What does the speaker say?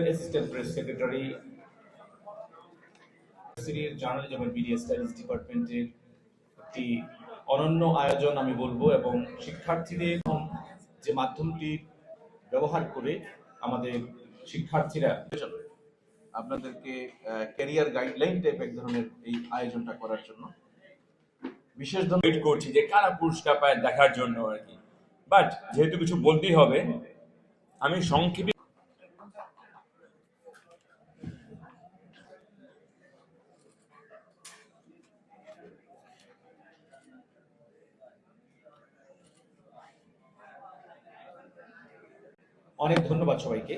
Assistant press secretary journalism and media studies ডিপার্টমেন্টের একটি অনন্য আয়োজন আমি বলবো, এবং শিক্ষার্থীদের যে মাধ্যমটি ব্যবহার করে আমাদের শিক্ষার্থীরা আপনাদেরকে ক্যারিয়ার গাইডলাইন টাইপ এক ধরনের এই আয়োজনটা করার জন্য বিশেষ ধন্যবাদ করছি যে কারা পুরস্কার পায় দেখার জন্য আর কি। বাট যেহেতু কিছু বলতেই হবে, আমি সংক্ষেপে অনেক ধন্যবাদ সবাইকে।